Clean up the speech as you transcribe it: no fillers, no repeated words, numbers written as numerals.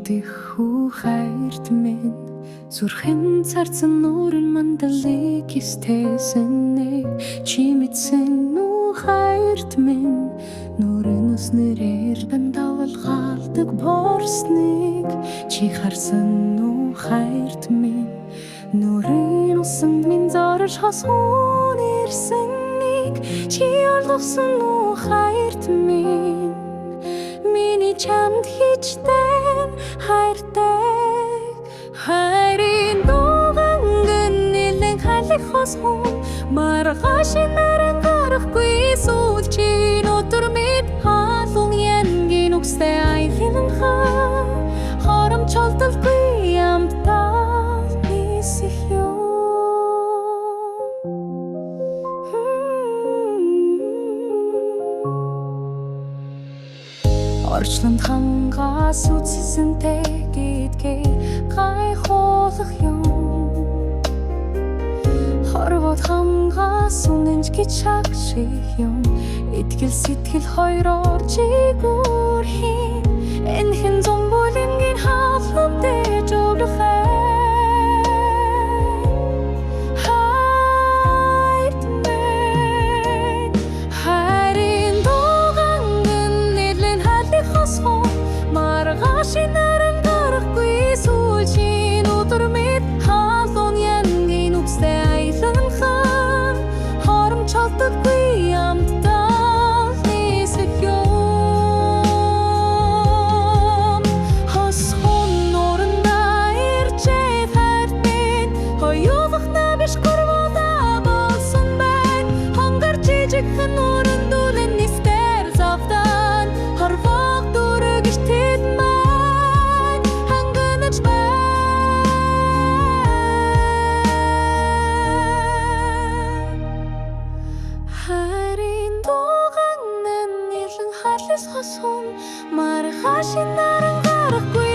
Ирдэх хайрт минь зүрхэн царцсан нуурын мандалыг эстээсэнэ чи мэдсэн үү хайрт минь нуурын уснэрээр бандавалгаалдаг борсныг чи харсан үү хайрт минь нуурын усан минь зорж хасуун ирсэнийг чи олгосон үү хайрт минь миний чамд хичтэн хайртай хайрын дуганган нэлэн халих хосхон маргааш наран гарахгүй сүүл чи өдөр мэд халуун янгийн үгстэй айлын хаа хоромч олдолгүй амтал нисэх ёо орчлонд хангаас үтсэнтэй гэдгээ гайхуулах юм хорвот хангаас үнэнч гэж шагших юм итгэл сэтгэл хоёроор чигүүрхийн энхэн зомболингийн хаалхамтэй жогдох Маргашинаран гарахгүй сүүл чи өдөр мэд халуун янгийн үгстэй айлан хаа хоромч олдоггүй амтал нисэх юм хосхон нуранда ирчээ хайрт минь хоёулах на биш гурвада болсон бай хонгор жижигхэн нуран дүүлэн нистер завдан хорвог дүрэг ихтэд хайрын дуганган нэлэн халис хосхон маргааш наран гарахгүй